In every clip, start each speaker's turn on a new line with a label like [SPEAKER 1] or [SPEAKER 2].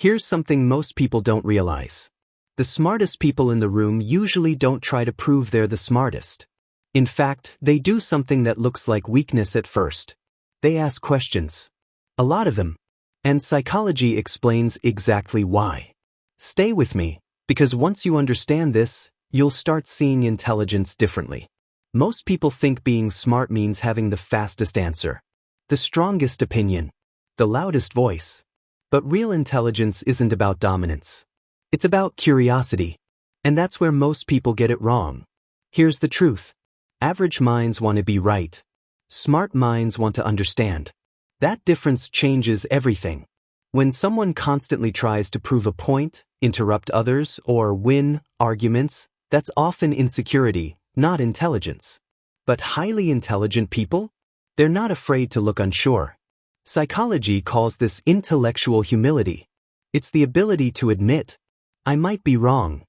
[SPEAKER 1] Here's something most people don't realize. The smartest people in the room usually don't try to prove they're the smartest. In fact, they do something that looks like weakness at first. They ask questions. A lot of them. And psychology explains exactly why. Stay with me, because once you understand this, you'll start seeing intelligence differently. Most people think being smart means having the fastest answer, the strongest opinion, the loudest voice. But real intelligence isn't about dominance. It's about curiosity. And that's where most people get it wrong. Here's the truth. Average minds want to be right. Smart minds want to understand. That difference changes everything. When someone constantly tries to prove a point, interrupt others, or win arguments, that's often insecurity, not intelligence. But highly intelligent people? They're not afraid to look unsure. Psychology calls this intellectual humility. It's the ability to admit, I might be wrong.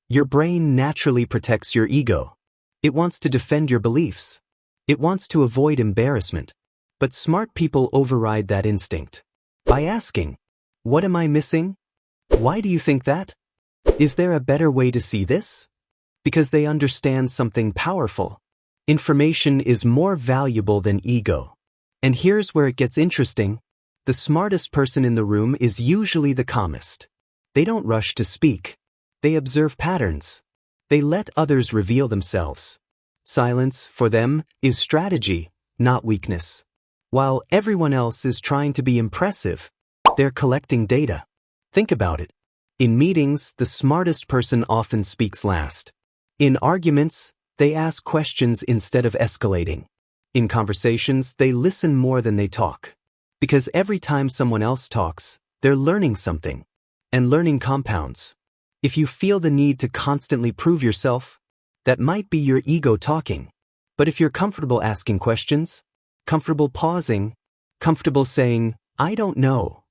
[SPEAKER 1] Your brain naturally protects your ego. It wants to defend your beliefs. It wants to avoid embarrassment. But smart people override that instinct by asking, what am I missing? Why do you think that? Is there a better way to see this? Because they understand something powerful. Information is more valuable than ego. And here's where it gets interesting. The smartest person in the room is usually the calmest. They don't rush to speak. They observe patterns. They let others reveal themselves. Silence, for them, is strategy, not weakness. While everyone else is trying to be impressive, they're collecting data. Think about it. In meetings, the smartest person often speaks last. In arguments, they ask questions instead of escalating. In conversations, they listen more than they talk. Because every time someone else talks, they're learning something. And learning compounds. If you feel the need to constantly prove yourself, that might be your ego talking. But if you're comfortable asking questions, comfortable pausing, comfortable saying, I don't know,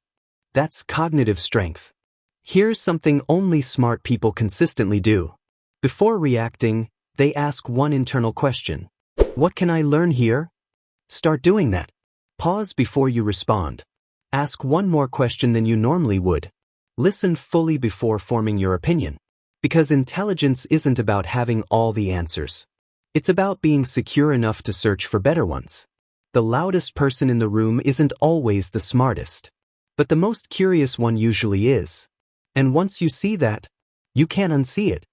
[SPEAKER 1] that's cognitive strength. Here's something only smart people consistently do. Before reacting, they ask one internal question. What can I learn here? Start doing that. Pause before you respond. Ask one more question than you normally would. Listen fully before forming your opinion. Because intelligence isn't about having all the answers. It's about being secure enough to search for better ones. The loudest person in the room isn't always the smartest. But the most curious one usually is. And once you see that, you can't unsee it.